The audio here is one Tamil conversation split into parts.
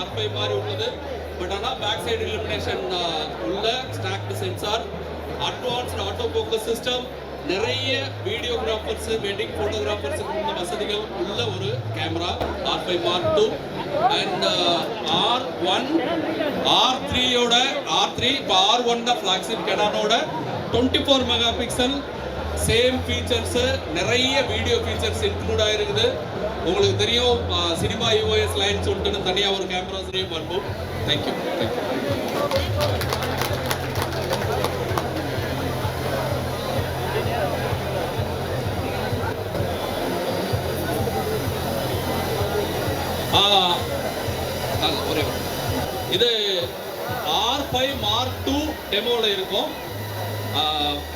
R5 மாதிரி உள்ளது. பட் ஆனால் பேக் சைடு இலுமினேஷன் உள்ள stacked sensor, advanced auto focus system, நிறைய வீடியோகிராஃபர்ஸ் வெட்டிங் ஃபோட்டோகிராஃபர்ஸுக்கு உள்ள வசதிகள் உள்ள ஒரு camera R5 Mark II. And R1 R3யோட R3 இப்போ R1 தான் ஃப்ளாக்ஷிப் கெனானோட 24 மெகா பிக்சல் சேம் ஃபீச்சர்ஸு, நிறைய வீடியோ ஃபீச்சர்ஸ் இன்க்ளூட் ஆகிருக்குது. உங்களுக்கு தெரியும் சினிமா யூஎஸ் லைன் சொல்லிட்டு தனியாக ஒரு கேமராஸ்லேயும் பண்ணுவோம். தேங்க்யூ. ஒரே இது R5 Mark II டெமோவில் இருக்கும்.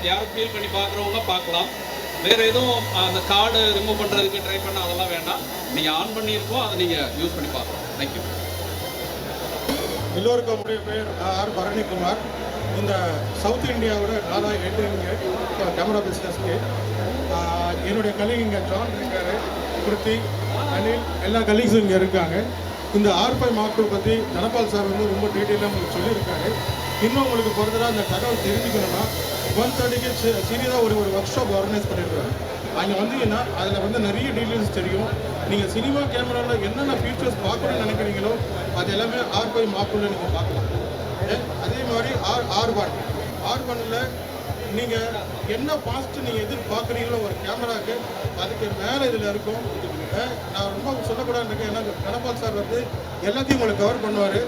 யாரும் ஃபீல் பண்ணி பார்க்குறவங்க பார்க்கலாம். வேறு எதுவும் அந்த கார்டு ரிமூவ் பண்ணுறதுக்கு ட்ரை பண்ண அதெல்லாம் வேண்டாம். நீங்கள் ஆன் பண்ணியிருக்கோம், அதை நீங்கள் யூஸ் பண்ணி பார்க்கலாம். தேங்க்யூ. எல்லோருக்கும் உடைய பேர் ஆர் பரணிக்குமார். இந்த சவுத் இந்தியாவோட நானாக எட்டுங்க கேமரா பிஸ்னஸ்க்கு. என்னுடைய கலீக் இங்கே ஜான் இருக்கார், கிருத்தி, அனில், எல்லா கலீக்ஸும் இங்கே இருக்காங்க. இந்த R5 Mark II பற்றி தனபால் சார் வந்து ரொம்ப டீட்டெயிலாக உங்களுக்கு சொல்லியிருக்காரு. இன்னும் உங்களுக்கு ஃபர்தராக அந்த தகவல் தெரிஞ்சுக்கணும்னா 1:30க்கு சீரியஸாக ஒரு ஒர்க் ஷாப் ஆர்கனைஸ் பண்ணியிருக்காரு. அங்கே வந்தீங்கன்னா அதில் வந்து நிறைய டீட்டெயில்ஸ் தெரியும். நீங்கள் சினிமா கேமராவில் என்னென்ன ஃபீச்சர்ஸ் பார்க்கணும்னு நினைக்கிறீங்களோ அது எல்லாமே R5 Mark II நீங்கள் பார்க்கலாம். அதே மாதிரி R1ல் நீங்கள் என்ன ஃபாஸ்ட்டு நீங்கள் எதிர்பார்க்குறீங்களோ ஒரு கேமராவுக்கு அதுக்கு மேலே இதில் இருக்கும். நான் ரொம்ப சொல்லக்கூடாது இருக்கேன், ஏன்னா தனபால் சார் வந்து எல்லாத்தையும் உங்களுக்கு கவர் பண்ணுவார்.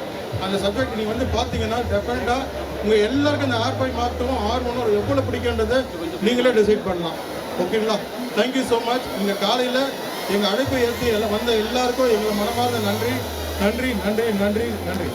அந்த சப்ஜெக்ட் நீங்கள் வந்து பார்த்தீங்கன்னா டெஃபினட்டாக உங்கள் எல்லாருக்கும் இந்த R5 Mark II R1 எவ்வளோ பிடிக்கின்றதை நீங்களே டிசைட் பண்ணலாம். ஓகேங்களா? Thank you so much. இங்கே காலையில் எங்கள் அழைப்பை ஏற்றி எல்லாம் வந்த எல்லாருக்கும் எங்களை மனமார்ந்த நன்றி நன்றி நன்றி நன்றி நன்றி.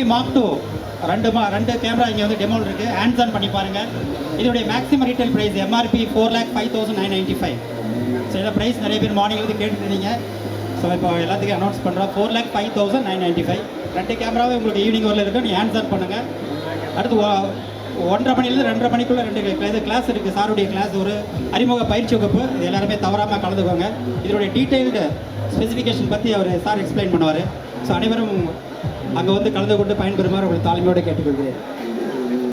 MI Mark II ரெண்டு கேமரா இங்கே வந்து டெமோவில் இருக்குது. ஹேண்ட்ஸ் ஆன் பண்ணி பாருங்கள். இதோடைய maximum retail price MRP 4,05,995. So இதில் ப்ரைஸ் நிறைய பேர் மார்னிங் வந்து கேட்டுருந்தீங்க. ஸோ இப்போ எல்லாத்துக்கும் அனௌன்ஸ் பண்ணுறோம். 4,05,995. ரெண்டு கேமராவே உங்களுக்கு ஈவினிங் வரல இருக்குது. நீங்கள் ஹேண்ட்ஸ் ஆன் பண்ணுங்கள். அடுத்து 1:30 மணிலேருந்து 2:30 மணிக்குள்ளே 2 கிளாஸ் இருக்குது. சாருடைய கிளாஸ் ஒரு அறிமுக பயிற்சி வகுப்பு. இது எல்லாருமே தவறாமல் கலந்துக்கோங்க. இதனுடைய டீட்டெயில்டு ஸ்பெசிஃபிகேஷன் பற்றி அவர் சார் எக்ஸ்பிளைன் பண்ணுவார். ஸோ அனைவரும் அங்கே வந்து கலந்து கொண்டு பயன்பெறுமாறு உங்களை தாழ்மையோடு கேட்டுக்கொள்கிறேன்.